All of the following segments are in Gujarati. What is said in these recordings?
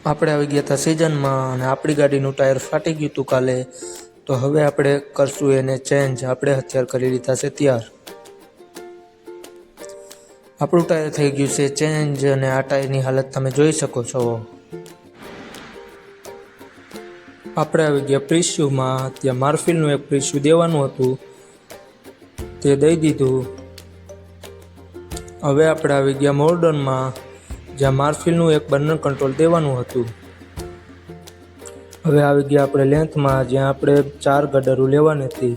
આપણે આવી ગયા હતા સિઝનમાં અને આપણી ગાડીનું ટાયર ફાટી ગયું હતું કાલે, તો હવે આપણે કરશું એને ચેન્જ. આપણે અત્યારે કરી લીધા છે તૈયાર. આપણું ટાયર થઈ ગયું છે ચેન્જ અને આ ટાયરની હાલત તમે જોઈ શકો છો. આપણે આવી ગયા પ્રિસ્યુમાં. ત્યાં માર્ફિલનું એક પ્રિસ્યુ દેવાનું હતું, તે દઈ દીધું. હવે આપણે આવી ગયા મોર્ડનમાં, જ્યાં માર્ફિલનું એક બર્નર કંટ્રોલ દેવાનું હતું. હવે આવી ગયા આપણે લેન્થમાં, જ્યાં આપણે 4 ગડરો લેવાની હતી.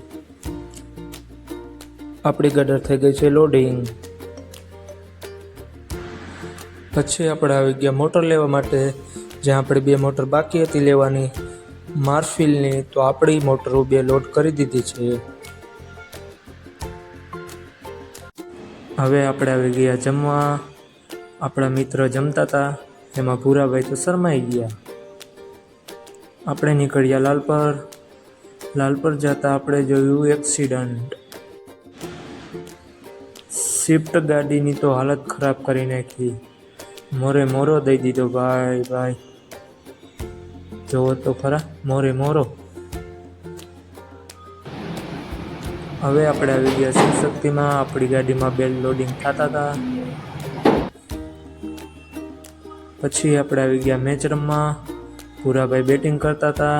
આપણી ગડર થઈ ગઈ છે લોડિંગ. પછી આપણે આવી ગયા મોટર લેવા માટે, જ્યાં આપણે 2 મોટર બાકી હતી લેવાની માર્ફિલની, તો આપણી મોટરો 2 લોડ કરી દીધી છે. હવે આપણે આવી ગયા જમવા. આપણા મિત્ર જમતા હતા, એમાં ભૂરાભાઈ તો શરમાઈ ગયા. આપણે નીકળ્યા લાલપર. લાલપર જતા આપણે જોયું એક્સિડન્ટ. સ્વિફ્ટ ગાડીની તો હાલત ખરાબ કરી નાખી. મોરે મોરો દઈ દીધો ભાઈ. જોવો તો ખરા, મોરે મોરો. હવે આપણે આવી ગયા શિવશક્તિમાં. આપણી ગાડીમાં બેલ લોડિંગ થતા હતા. પછી આપણે આવી ગયા મેચ રમવા. ભૂરાભાઈ બેટિંગ કરતા હતા.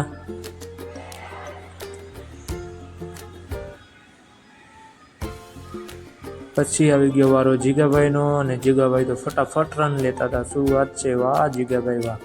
પછી આવી ગયો વારો જીગાભાઈનો, અને જીગાભાઈ તો ફટાફટ રન લેતા હતા. શું વાત છે, વાહ જીગાભાઈ વાહ.